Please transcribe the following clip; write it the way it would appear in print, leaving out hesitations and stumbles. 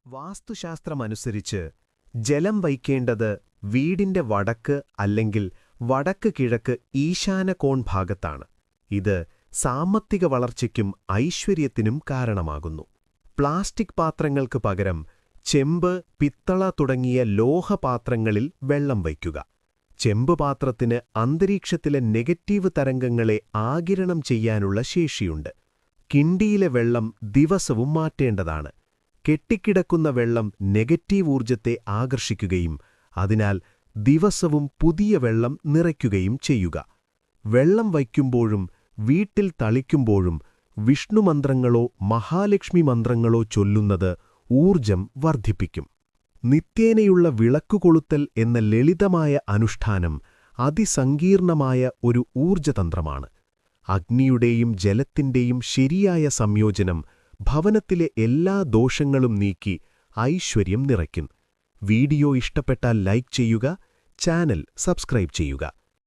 വാസ്തുശാസ്ത്രമനുസരിച്ച് ജലം വയ്ക്കേണ്ടത് വീടിന്റെ വടക്ക് അല്ലെങ്കിൽ വടക്ക് കിഴക്ക് ഈശാനകോൺ ഭാഗത്താണ്. ഇത് സാമ്പത്തിക വളർച്ചയ്ക്കും ഐശ്വര്യത്തിനും കാരണമാകുന്നു. പ്ലാസ്റ്റിക് പാത്രങ്ങൾക്ക് പകരം ചെമ്പ്, പിത്തള തുടങ്ങിയ ലോഹപാത്രങ്ങളിൽ വെള്ളം വയ്ക്കുക. ചെമ്പ് പാത്രത്തിന് അന്തരീക്ഷത്തിലെ നെഗറ്റീവ് തരംഗങ്ങളെ ആഗിരണം ചെയ്യാനുള്ള ശേഷിയുണ്ട്. കിണ്ടിയിലെ വെള്ളം ദിവസവും മാറ്റേണ്ടതാണ്. കെട്ടിക്കിടക്കുന്ന വെള്ളം നെഗറ്റീവ് ഊർജത്തെ ആകർഷിക്കുകയും അതിനാൽ ദിവസവും പുതിയ വെള്ളം നിറയ്ക്കുകയും ചെയ്യുക. വെള്ളം വയ്ക്കുമ്പോഴും വീട്ടിൽ തളിക്കുമ്പോഴും വിഷ്ണുമന്ത്രങ്ങളോ മഹാലക്ഷ്മി മന്ത്രങ്ങളോ ചൊല്ലുന്നത് ഊർജം വർദ്ധിപ്പിക്കും. നിത്യേനയുള്ള വിളക്കുകൊളുത്തൽ എന്ന ലളിതമായ അനുഷ്ഠാനം അതിസങ്കീർണമായ ഒരു ഊർജതന്ത്രമാണ്. അഗ്നിയുടെയും ജലത്തിന്റെയും ശരിയായ സംയോജനം ഭവനത്തിലെ എല്ലാ ദോഷങ്ങളും നീക്കി ഐശ്വര്യം നിറയ്ക്കും. വീഡിയോ ഇഷ്ടപ്പെട്ടാൽ ലൈക്ക് ചെയ്യുക, ചാനൽ സബ്സ്ക്രൈബ് ചെയ്യുക.